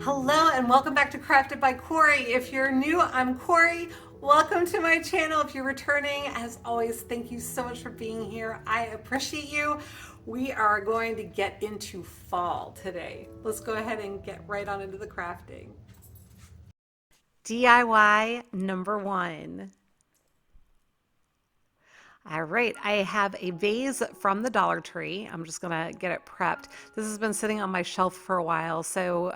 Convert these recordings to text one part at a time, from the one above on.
Hello and welcome back to Crafted by Corie. If you're new, I'm Corie. Welcome to my channel. If you're returning, as always, thank you so much for being here. I appreciate you. We are going to get into fall today. Let's go ahead and get right on into the crafting. DIY number one. All right, I have a vase from the Dollar Tree. I'm just gonna get it prepped. This has been sitting on my shelf for a while, so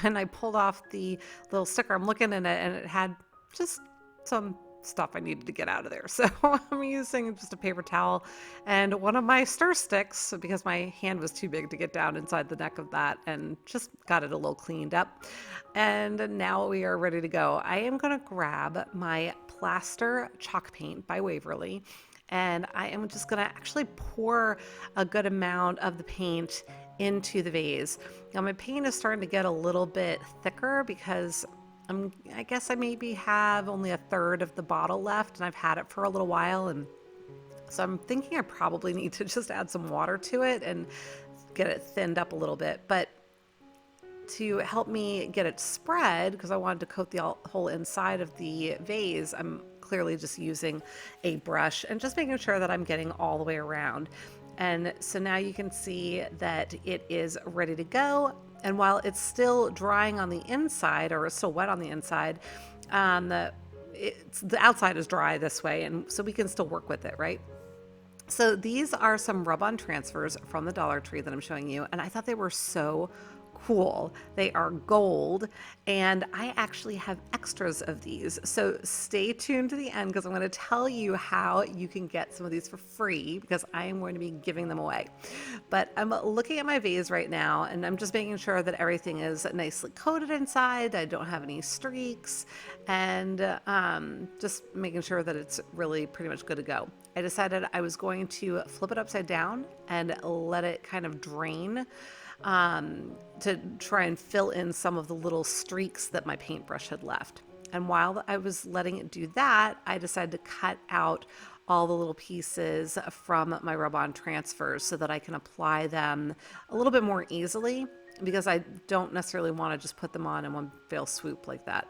when I pulled off the little sticker, I'm looking in it and it had just some stuff I needed to get out of there. So I'm using just a paper towel and one of my stir sticks because my hand was too big to get down inside the neck of that, and just got it a little cleaned up. And now we are ready to go. I am gonna grab my plaster chalk paint by Waverly, and I am just gonna actually pour a good amount of the paint into the vase. Now my paint is starting to get a little bit thicker because I guess I maybe have only a third of the bottle left, and I've had it for a little while, and so I'm thinking I probably need to just add some water to it and get it thinned up a little bit. But to help me get it spread, because I wanted to coat the whole inside of the vase, I'm clearly just using a brush and just making sure that I'm getting all the way around. And so now you can see that it is ready to go. And while it's still drying on the inside, or it's still wet on the inside, the outside is dry this way, and so we can still work with it, right? So these are some rub-on transfers from the Dollar Tree that I'm showing you, and I thought they were so cool. They are gold, and I actually have extras of these. So stay tuned to the end because I'm going to tell you how you can get some of these for free, because I am going to be giving them away. But I'm looking at my vase right now, and I'm just making sure that everything is nicely coated inside. I don't have any streaks, and just making sure that it's really pretty much good to go. I decided I was going to flip it upside down and let it kind of drain, to try and fill in some of the little streaks that my paintbrush had left. And while I was letting it do that, I decided to cut out all the little pieces from my rub-on transfers so that I can apply them a little bit more easily, because I don't necessarily want to just put them on in one fell swoop like that.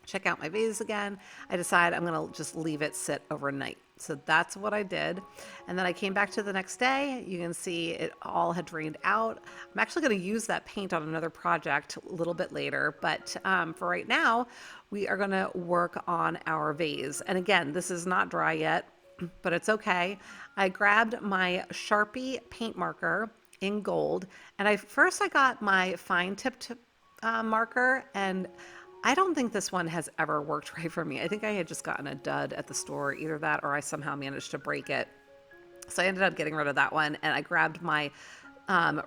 Check out my vase again. I decide I'm going to just leave it sit overnight. So that's what I did. And then I came back to the next day. You can see it all had drained out. I'm actually going to use that paint on another project a little bit later. But for right now, we are going to work on our vase. And again, this is not dry yet, but it's okay. I grabbed my Sharpie paint marker in gold. And first I got my fine tipped marker, and I don't think this one has ever worked right for me. I think I had just gotten a dud at the store, either that or I somehow managed to break it. So I ended up getting rid of that one, and I grabbed my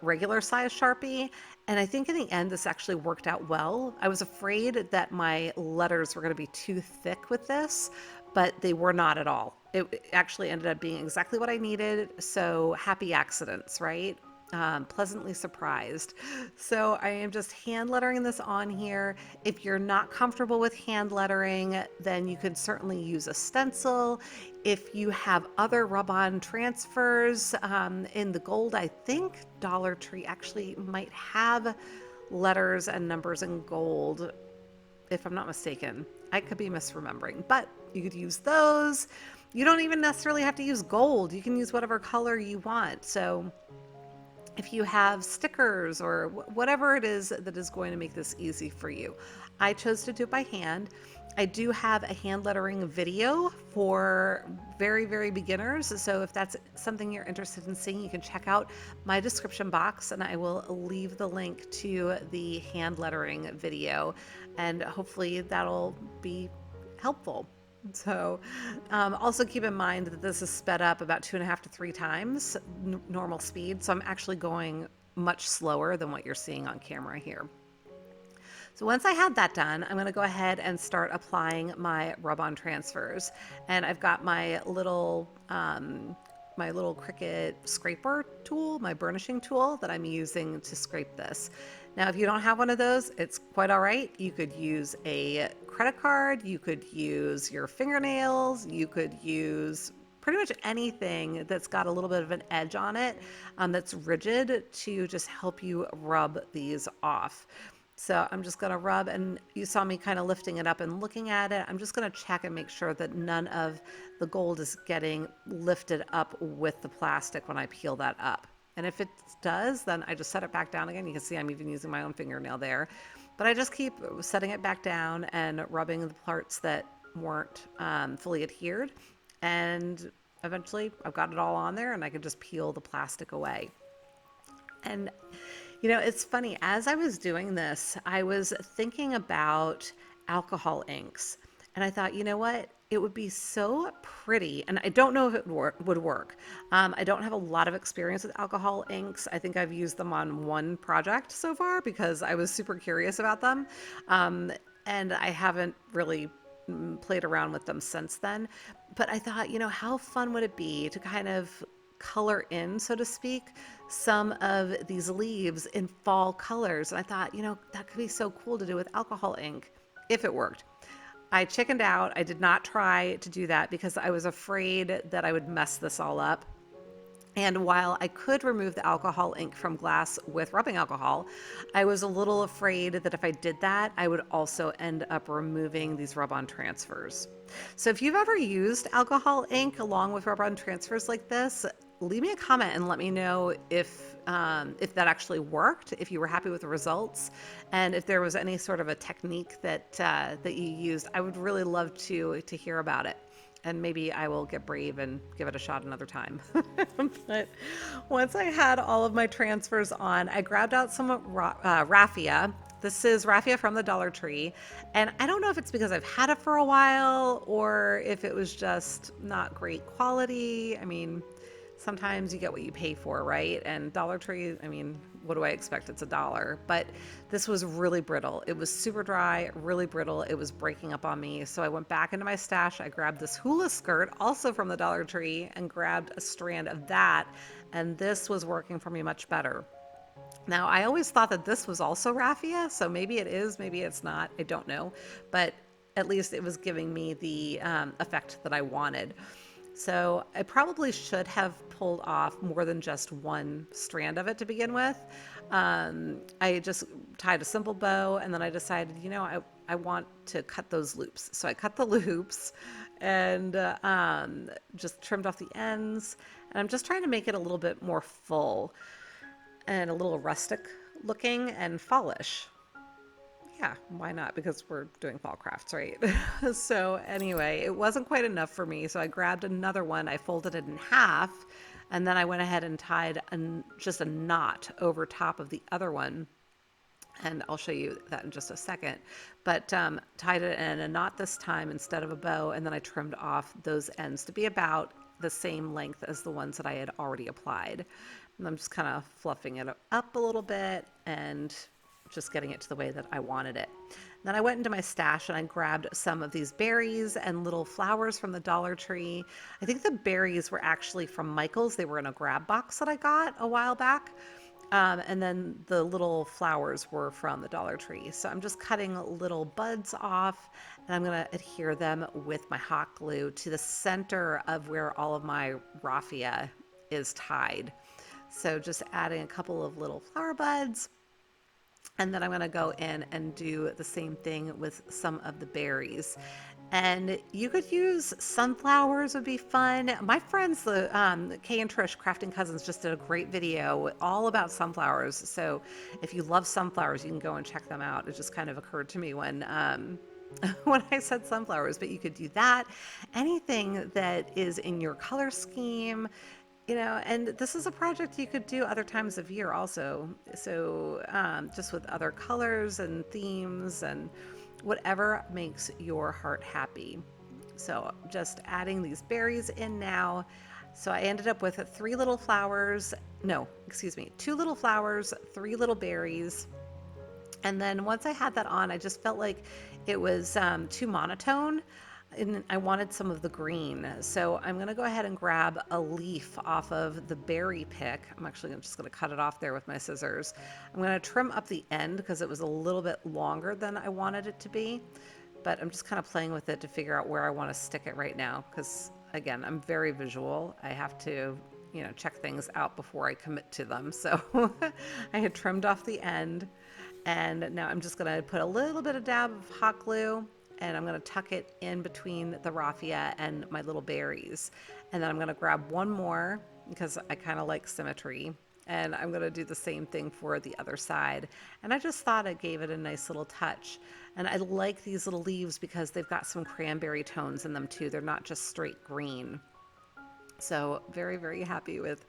regular size Sharpie. And I think in the end, this actually worked out well. I was afraid that my letters were going to be too thick with this, but they were not at all. It actually ended up being exactly what I needed. So happy accidents, right? Pleasantly surprised. So I am just hand lettering this on here. If you're not comfortable with hand lettering, then you could certainly use a stencil. If you have other rub-on transfers in the gold, I think Dollar Tree actually might have letters and numbers in gold, if I'm not mistaken. I could be misremembering, but you could use those. You don't even necessarily have to use gold. You can use whatever color you want. So if you have stickers or whatever it is that is going to make this easy for you. I chose to do it by hand. I do have a hand lettering video for very, very beginners. So if that's something you're interested in seeing, you can check out my description box, and I will leave the link to the hand lettering video, and hopefully that'll be helpful. So also keep in mind that this is sped up about 2.5 to 3 times normal speed. So I'm actually going much slower than what you're seeing on camera here. So once I had that done, I'm going to go ahead and start applying my rub-on transfers. And I've got my little Cricut scraper tool, my burnishing tool that I'm using to scrape this. Now, if you don't have one of those, it's quite all right. You could use a credit card, you could use your fingernails, you could use pretty much anything that's got a little bit of an edge on it, that's rigid, to just help you rub these off. So I'm just going to rub, and you saw me kind of lifting it up and looking at it. I'm just going to check and make sure that none of the gold is getting lifted up with the plastic when I peel that up. And if it does, then I just set it back down again. You can see I'm even using my own fingernail there. But I just keep setting it back down and rubbing the parts that weren't fully adhered. And eventually I've got it all on there, and I can just peel the plastic away. And, it's funny, as I was doing this, I was thinking about alcohol inks. And I thought, you know what? It would be so pretty. And I don't know if it would work. I don't have a lot of experience with alcohol inks. I think I've used them on one project so far because I was super curious about them. And I haven't really played around with them since then. But I thought, how fun would it be to kind of color in, so to speak, some of these leaves in fall colors. And I thought, that could be so cool to do with alcohol ink if it worked. I chickened out. I did not try to do that because I was afraid that I would mess this all up. And while I could remove the alcohol ink from glass with rubbing alcohol, I was a little afraid that if I did that, I would also end up removing these rub-on transfers. So if you've ever used alcohol ink along with rub-on transfers like this, leave me a comment and let me know if that actually worked, if you were happy with the results, and if there was any sort of a technique that that you used. I would really love to hear about it. And maybe I will get brave and give it a shot another time. But once I had all of my transfers on, I grabbed out some raffia. This is raffia from the Dollar Tree. And I don't know if it's because I've had it for a while or if it was just not great quality. I mean, sometimes you get what you pay for, right? And Dollar Tree, I mean, what do I expect? It's $1. But this was really brittle. It was super dry, really brittle. It was breaking up on me. So I went back into my stash. I grabbed this hula skirt, also from the Dollar Tree, and grabbed a strand of that. And this was working for me much better. Now, I always thought that this was also raffia, so maybe it is, maybe it's not. I don't know. But at least it was giving me the effect that I wanted. So I probably should have pulled off more than just one strand of it to begin with. I just tied a simple bow, and then I decided, I want to cut those loops. So I cut the loops and just trimmed off the ends. And I'm just trying to make it a little bit more full and a little rustic looking and fallish. Yeah, why not? Because we're doing fall crafts, right? So anyway, it wasn't quite enough for me. So I grabbed another one. I folded it in half, and then I went ahead and tied just a knot over top of the other one. And I'll show you that in just a second. But tied it in a knot this time instead of a bow, and then I trimmed off those ends to be about the same length as the ones that I had already applied. And I'm just kind of fluffing it up a little bit and just getting it to the way that I wanted it. Then I went into my stash and I grabbed some of these berries and little flowers from the Dollar Tree. I think the berries were actually from Michael's. They were in a grab box that I got a while back. And then the little flowers were from the Dollar Tree. So I'm just cutting little buds off, and I'm going to adhere them with my hot glue to the center of where all of my raffia is tied. So just adding a couple of little flower buds. And then I'm going to go in and do the same thing with some of the berries. And you could use sunflowers, would be fun. My friends, the Kay and Trish Crafting Cousins, just did a great video all about sunflowers. So if you love sunflowers, you can go and check them out. It just kind of occurred to me when when I said sunflowers, but you could do that. Anything that is in your color scheme. And this is a project you could do other times of year also. So just with other colors and themes and whatever makes your heart happy. So just adding these berries in now. So I ended up with two little flowers, 3 little berries. And then once I had that on, I just felt like it was too monotone. And I wanted some of the green. So I'm going to go ahead and grab a leaf off of the berry pick. I'm actually just going to cut it off there with my scissors. I'm going to trim up the end because it was a little bit longer than I wanted it to be. But I'm just kind of playing with it to figure out where I want to stick it right now. Because again, I'm very visual. I have to you know, check things out before I commit to them. So I had trimmed off the end, and now I'm just gonna put a little bit of dab of hot glue, and I'm gonna tuck it in between the raffia and my little berries. And then I'm gonna grab one more because I kind of like symmetry. And I'm gonna do the same thing for the other side. And I just thought it gave it a nice little touch. And I like these little leaves because they've got some cranberry tones in them too. They're not just straight green. So very, very happy with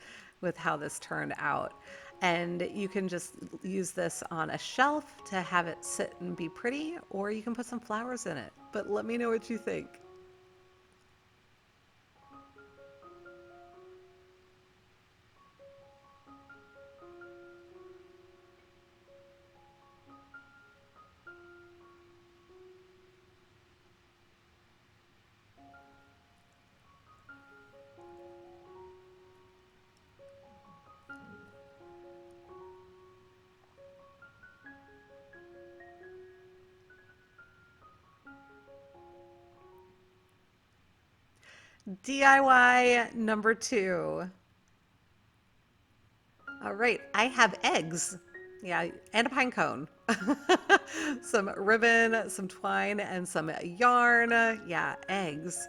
how this turned out. And you can just use this on a shelf to have it sit and be pretty, or you can put some flowers in it. But let me know what you think. DIY number two. All right, I have eggs. Yeah, and a pine cone. Some ribbon, some twine, and some yarn. Yeah, eggs.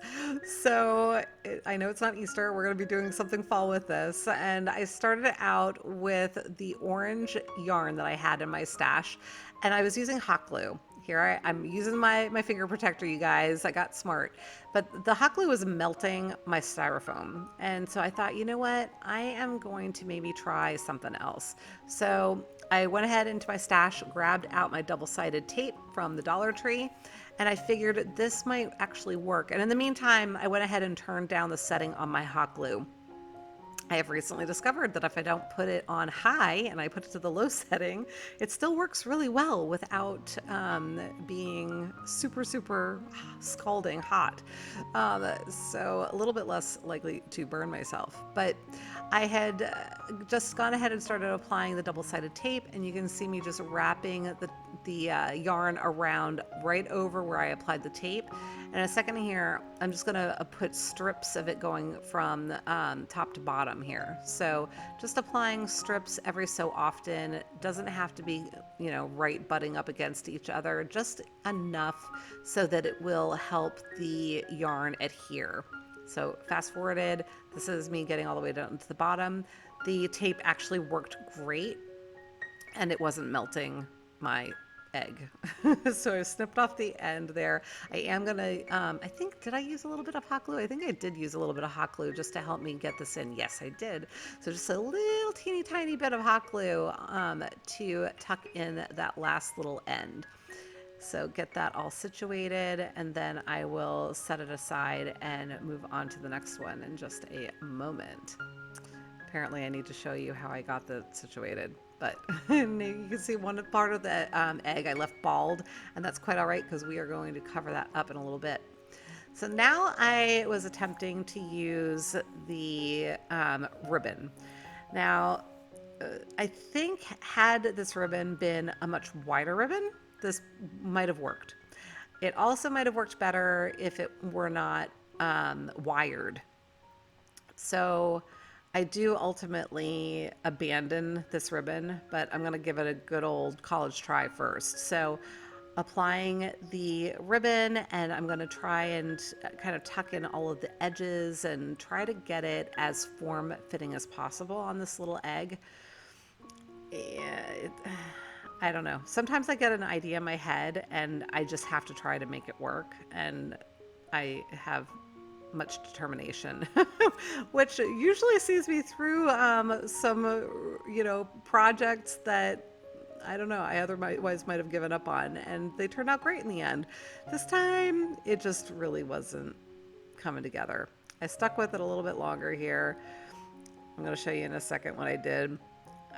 So I know it's not Easter. We're going to be doing something fall with this. And I started out with the orange yarn that I had in my stash. And I was using hot glue. Here I'm using my finger protector, you guys. I got smart. But the hot glue was melting my styrofoam. And so I thought, you know what? I am going to maybe try something else. So I went ahead into my stash, grabbed out my double-sided tape from the Dollar Tree, and I figured this might actually work. And in the meantime, I went ahead and turned down the setting on my hot glue. I have recently discovered that if I don't put it on high and I put it to the low setting, it still works really well without being super, super scalding hot. So a little bit less likely to burn myself. But I had just gone ahead and started applying the double-sided tape, and you can see me just wrapping the yarn around right over where I applied the tape. In a second here, I'm just gonna put strips of it going from top to bottom here. So just applying strips every so often. It doesn't have to be, you know, right butting up against each other, just enough so that it will help the yarn adhere. So fast forwarded, this is me getting all the way down to the bottom. The tape actually worked great, and it wasn't melting my egg. So I snipped off the end there. I am gonna, I think, did I use a little bit of hot glue? I think I did use a little bit of hot glue just to help me get this in. Yes, I did. So just a little teeny tiny bit of hot glue to tuck in that last little end. So get that all situated, and then I will set it aside and move on to the next one in just a moment. Apparently I need to show you how I got that situated. But you can see one part of the egg I left bald, and that's quite all right because we are going to cover that up in a little bit. So now I was attempting to use the ribbon. Now, I think had this ribbon been a much wider ribbon, this might have worked. It also might have worked better if it were not wired. So I do ultimately abandon this ribbon, but I'm going to give it a good old college try first. So applying the ribbon, and I'm going to try and kind of tuck in all of the edges and try to get it as form-fitting as possible on this little egg. I don't know. Sometimes I get an idea in my head and I just have to try to make it work. And I have much determination, which usually sees me through some, you know, projects that I don't know, I otherwise might have given up on, and they turned out great in the end. This time, it just really wasn't coming together. I stuck with it a little bit longer here. I'm going to show you in a second what I did.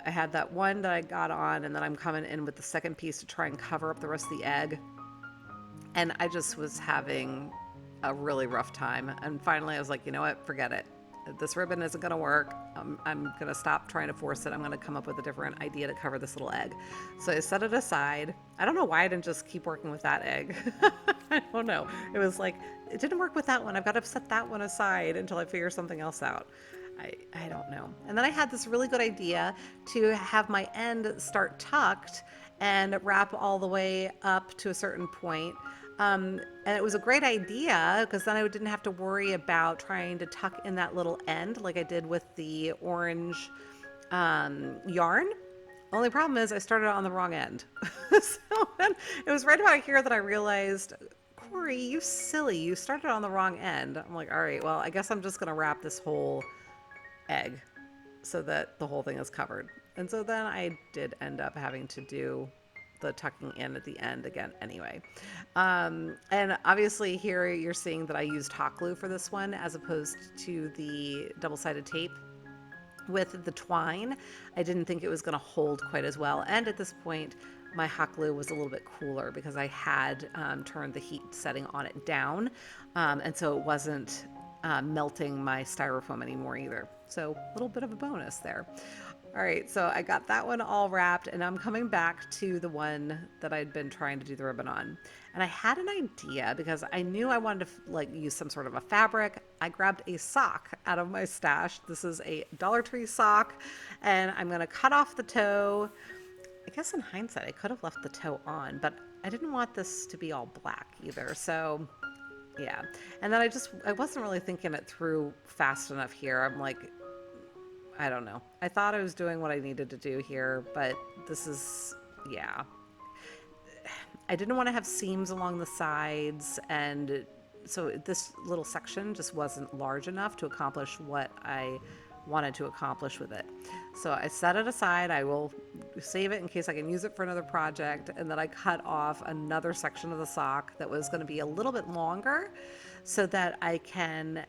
I had that one that I got on, and then I'm coming in with the second piece to try and cover up the rest of the egg. And I just was having a really rough time. And finally I was like, you know what, forget it. This ribbon isn't gonna work. I'm gonna stop trying to force it. I'm gonna come up with a different idea to cover this little egg. So I set it aside. I don't know why I didn't just keep working with that egg. I don't know. It was like, it didn't work with that one. I've got to set that one aside until I figure something else out. I don't know. And then I had this really good idea to have my end start tucked and wrap all the way up to a certain point. And it was a great idea because then I didn't have to worry about trying to tuck in that little end like I did with the orange yarn. Only problem is I started on the wrong end. So it was right about here that I realized, Corie, you silly, you started on the wrong end. I'm like, all right, well, I guess I'm just going to wrap this whole egg so that the whole thing is covered. And so then I did end up having to do the tucking in at the end again anyway. And obviously here you're seeing that I used hot glue for this one as opposed to the double-sided tape. With the twine, I didn't think it was going to hold quite as well. And at this point, my hot glue was a little bit cooler because I had turned the heat setting on it down. And so it wasn't melting my styrofoam anymore either. So a little bit of a bonus there. All right, so I got that one all wrapped, and I'm coming back to the one that I'd been trying to do the ribbon on. And I had an idea because I knew I wanted to like use some sort of a fabric. I grabbed a sock out of my stash. This is a Dollar Tree sock, and I'm gonna cut off the toe. I guess in hindsight, I could have left the toe on, but I didn't want this to be all black either. So yeah, and then I wasn't really thinking it through fast enough here. I'm like, I don't know. I thought I was doing what I needed to do here, but this is, yeah. I didn't want to have seams along the sides, and so this little section just wasn't large enough to accomplish what I wanted to accomplish with it. So I set it aside. I will save it in case I can use it for another project, and then I cut off another section of the sock that was going to be a little bit longer so that I can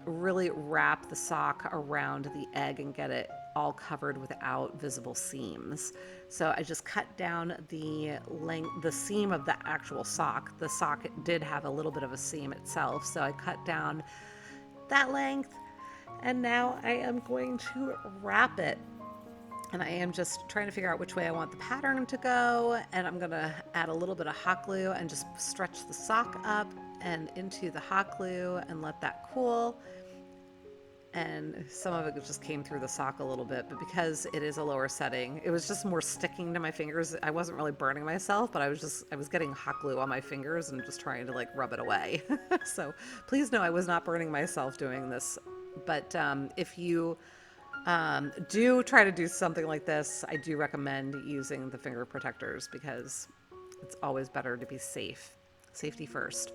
really wrap the sock around the egg and get it all covered without visible seams. So I just cut down the length, the seam of the actual sock. The sock did have a little bit of a seam itself, so I cut down that length, and now I am going to wrap it. And I am just trying to figure out which way I want the pattern to go, and I'm gonna add a little bit of hot glue and just stretch the sock up and into the hot glue and let that cool. And some of it just came through the sock a little bit, but because it is a lower setting, it was just more sticking to my fingers. I wasn't really burning myself, but I was getting hot glue on my fingers and just trying to like rub it away. So please know I was not burning myself doing this. But if you do try to do something like this, I do recommend using the finger protectors because it's always better to be safe. Safety first.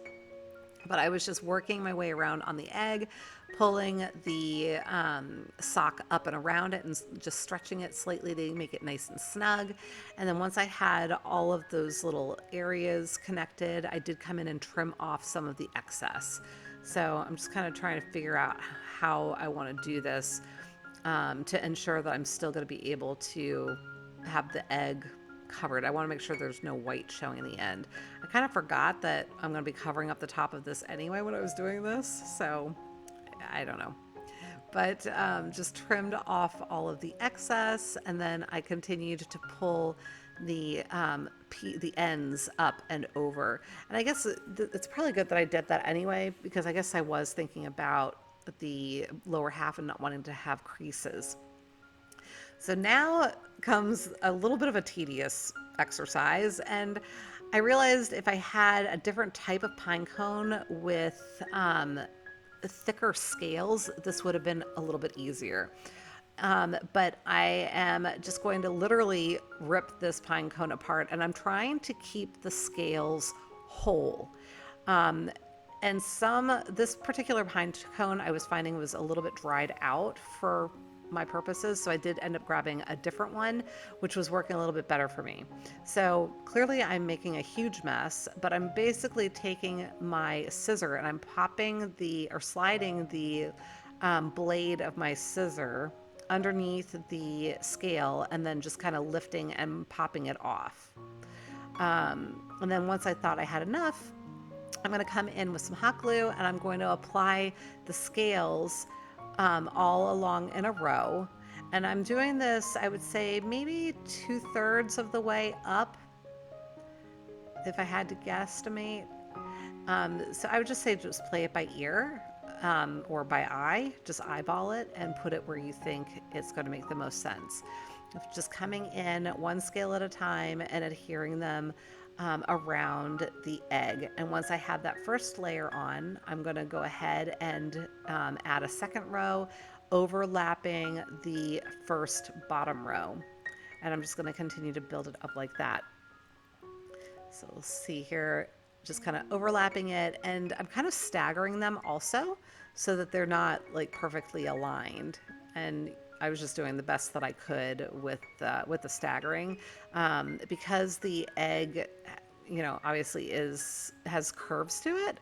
But I was just working my way around on the egg, pulling the sock up and around it and just stretching it slightly to make it nice and snug. And then once I had all of those little areas connected, I did come in and trim off some of the excess. So I'm just kind of trying to figure out how I want to do this to ensure that I'm still going to be able to have the egg covered. I want to make sure there's no white showing in the end. I kind of forgot that I'm going to be covering up the top of this anyway when I was doing this, so I don't know. But just trimmed off all of the excess, and then I continued to pull the ends up and over. And I guess it's probably good that I did that anyway, because I guess I was thinking about the lower half and not wanting to have creases. So now comes a little bit of a tedious exercise, and I realized if I had a different type of pine cone with thicker scales, this would have been a little bit easier. But I am just going to literally rip this pine cone apart, and I'm trying to keep the scales whole. And this particular pine cone I was finding was a little bit dried out for my purposes, so I did end up grabbing a different one, which was working a little bit better for me. So clearly I'm making a huge mess, but I'm basically taking my scissor and I'm sliding the blade of my scissor underneath the scale and then just kind of lifting and popping it off. And then once I thought I had enough, I'm going to come in with some hot glue and I'm going to apply the scales all along in a row. And I'm doing this, I would say, maybe 2/3 of the way up, if I had to guesstimate. So I would just say just play it by ear. or by eye, just eyeball it and put it where you think it's going to make the most sense. Just coming in one scale at a time and adhering them around the egg. And once I have that first layer on, I'm going to go ahead and add a second row, overlapping the first bottom row. And I'm just going to continue to build it up like that. So we'll see here, just kind of overlapping it, and I'm kind of staggering them also so that they're not like perfectly aligned. And I was just doing the best that I could with the staggering, because the egg, you know, obviously has curves to it.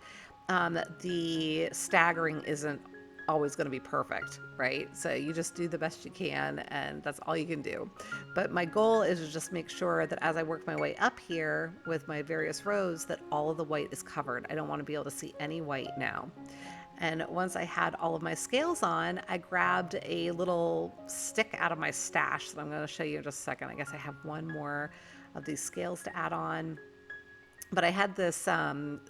The staggering isn't always going to be perfect, right? So you just do the best you can, and that's all you can do. But my goal is to just make sure that as I work my way up here with my various rows, that all of the white is covered. I don't want to be able to see any white now. And once I had all of my scales on, I grabbed a little stick out of my stash that I'm going to show you in just a second. I guess I have one more of these scales to add on. But I had this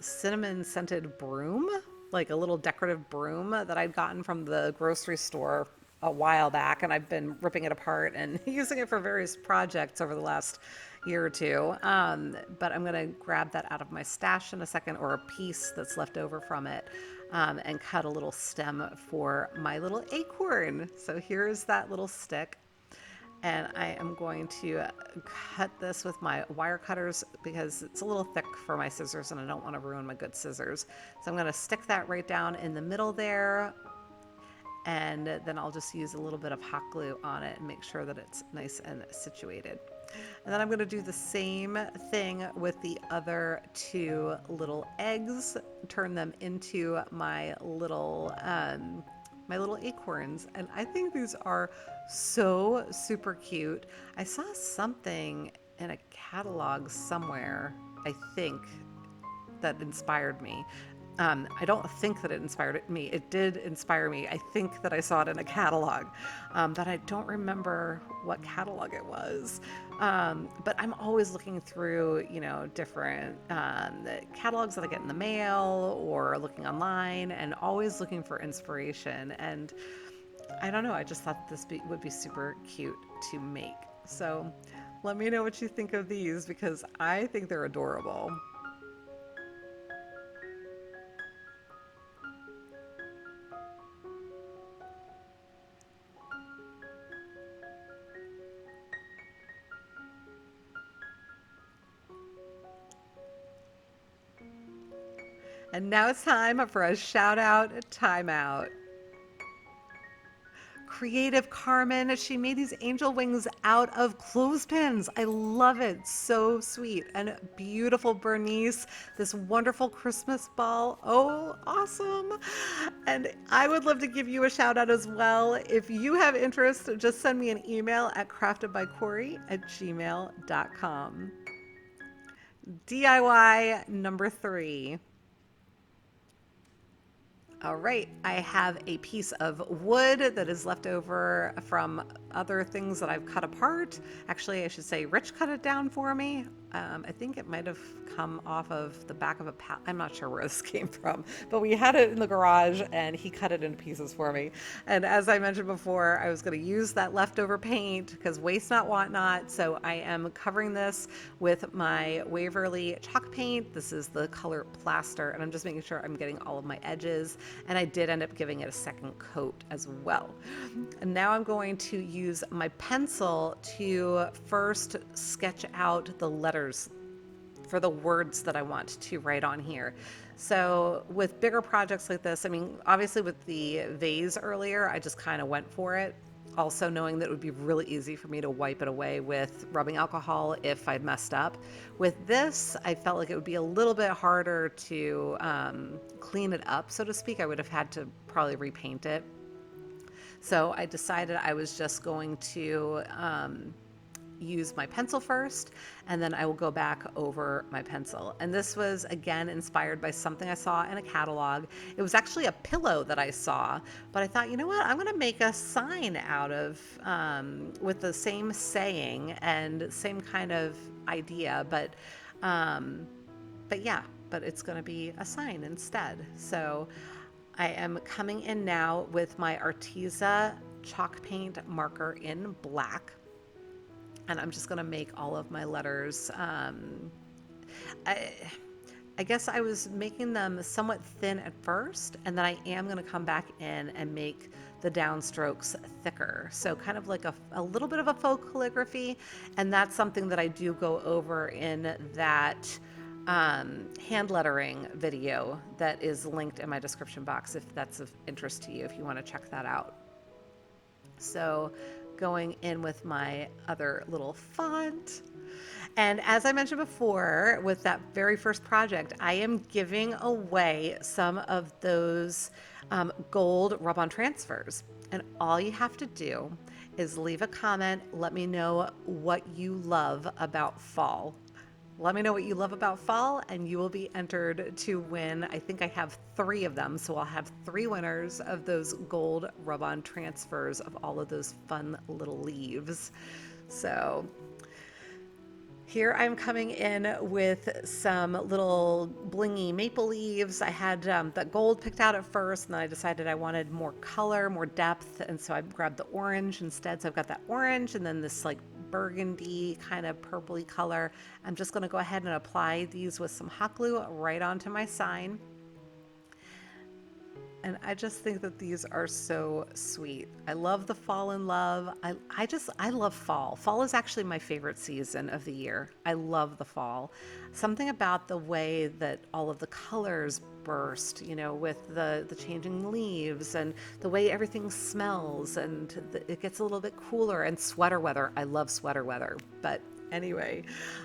cinnamon scented broom, like a little decorative broom that I'd gotten from the grocery store a while back, and I've been ripping it apart and using it for various projects over the last year or two. But I'm going to grab that out of my stash in a second, or a piece that's left over from it, and cut a little stem for my little acorn. So here's that little stick. And I am going to cut this with my wire cutters because it's a little thick for my scissors and I don't want to ruin my good scissors. So I'm going to stick that right down in the middle there, and then I'll just use a little bit of hot glue on it and make sure that it's nice and situated. And then I'm going to do the same thing with the other two little eggs, turn them into my little acorns, and I think these are so super cute. I saw something in a catalog somewhere, I think, that inspired me. I don't think that it inspired me. It did inspire me. I think that I saw it in a catalog, but I don't remember what catalog it was. But I'm always looking through, you know, different catalogs that I get in the mail or looking online, and always looking for inspiration. And I don't know, I just thought would be super cute to make. So let me know what you think of these, because I think they're adorable. And now it's time for a shout out timeout. Creative Carmen, she made these angel wings out of clothespins. I love it. So sweet. And beautiful Bernice, this wonderful Christmas ball. Oh, awesome. And I would love to give you a shout out as well. If you have interest, just send me an email at craftedbycorie@gmail.com. DIY number 3. All right, I have a piece of wood that is left over from other things that I've cut apart. Actually, I should say Rich cut it down for me. I think it might have come off of the back of a pallet. I'm not sure where this came from, but we had it in the garage and he cut it into pieces for me. And as I mentioned before, I was going to use that leftover paint because waste not, want not. So I am covering this with my Waverly chalk paint. This is the color Plaster, and I'm just making sure I'm getting all of my edges. And I did end up giving it a second coat as well. And now I'm going to use my pencil to first sketch out the letters for the words that I want to write on here. So with bigger projects like this, I mean, obviously with the vase earlier, I just kind of went for it. Also knowing that it would be really easy for me to wipe it away with rubbing alcohol if I messed up. With this, I felt like it would be a little bit harder to clean it up, so to speak. I would have had to probably repaint it. So I decided I was just going to use my pencil first, and then I will go back over my pencil. And this was again inspired by something I saw in a catalog. It was actually a pillow that I saw, but I thought, you know what, I'm going to make a sign out of with the same saying and same kind of idea, but yeah, but it's going to be a sign instead. So I am coming in now with my Arteza chalk paint marker in black, and I'm just going to make all of my letters. I, I guess I was making them somewhat thin at first, and then I am going to come back in and make the downstrokes thicker. So kind of like a little bit of a faux calligraphy, and that's something that I do go over in that hand lettering video that is linked in my description box if that's of interest to you, if you want to check that out. So going in with my other little font. And as I mentioned before, with that very first project, I am giving away some of those gold rub-on transfers. And all you have to do is leave a comment. Let me know what you love about fall. Let me know what you love about fall, and you will be entered to win. I think I have 3 of them, so I'll have 3 winners of those gold rub-on transfers of all of those fun little leaves. So here I'm coming in with some little blingy maple leaves. I had the gold picked out at first, and then I decided I wanted more color, more depth, and so I grabbed the orange instead. So I've got that orange and then this like burgundy kind of purpley color. I'm just going to go ahead and apply these with some hot glue right onto my sign. And I just think that these are so sweet. I love the fall in love. I love fall. Fall is actually my favorite season of the year. I love the fall. Something about the way that all of the colors burst, you know, with the changing leaves and the way everything smells, and it gets a little bit cooler, and sweater weather. I love sweater weather. But anyway,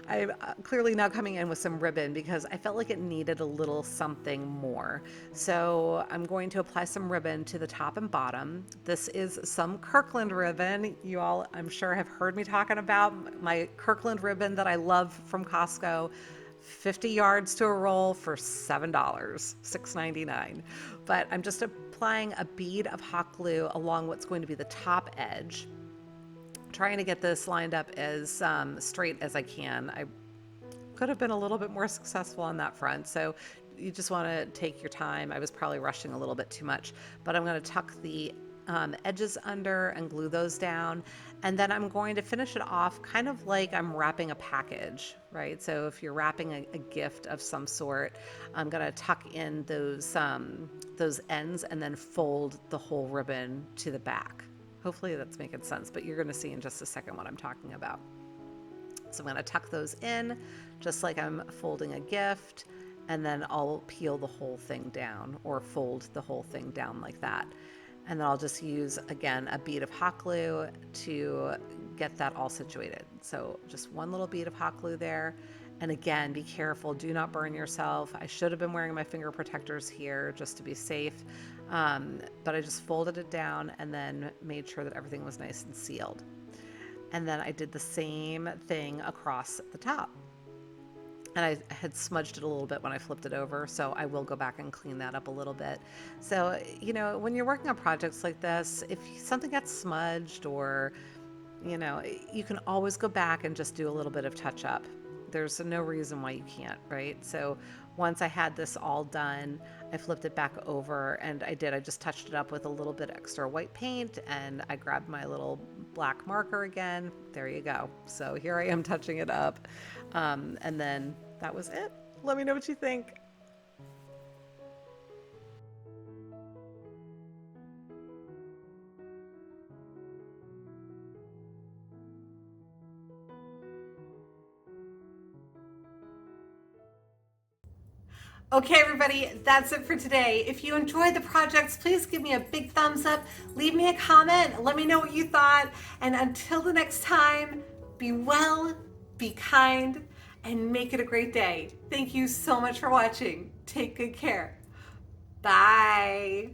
I'm clearly now coming in with some ribbon because I felt like it needed a little something more. So I'm going to apply some ribbon to the top and bottom. This is some Kirkland ribbon. You all, I'm sure, have heard me talking about my Kirkland ribbon that I love from Costco. 50 yards to a roll for $7, $6.99. But I'm just applying a bead of hot glue along what's going to be the top edge, trying to get this lined up as straight as I can. I could have been a little bit more successful on that front, so you just want to take your time. I was probably rushing a little bit too much, but I'm going to tuck the edges under and glue those down, and then I'm going to finish it off kind of like I'm wrapping a package, right? So if you're wrapping a gift of some sort, I'm going to tuck in those ends and then fold the whole ribbon to the back. Hopefully that's making sense, but you're going to see in just a second what I'm talking about. So I'm going to tuck those in just like I'm folding a gift, and then I'll peel the whole thing down or fold the whole thing down like that. And then I'll just use, again, a bead of hot glue to get that all situated. So just one little bead of hot glue there. And again, be careful, do not burn yourself. I should have been wearing my finger protectors here just to be safe. But I just folded it down and then made sure that everything was nice and sealed. And then I did the same thing across the top. And I had smudged it a little bit when I flipped it over, so I will go back and clean that up a little bit. So, you know, when you're working on projects like this, if something gets smudged or, you know, you can always go back and just do a little bit of touch up. There's no reason why you can't, right? So once I had this all done, I flipped it back over, and I just touched it up with a little bit extra white paint, and I grabbed my little black marker again. There you go. So here I am touching it up. And then that was it. Let me know what you think. Okay, everybody, that's it for today. If you enjoyed the projects, please give me a big thumbs up, leave me a comment, let me know what you thought, and until the next time, be well, be kind, and make it a great day. Thank you so much for watching. Take good care. Bye.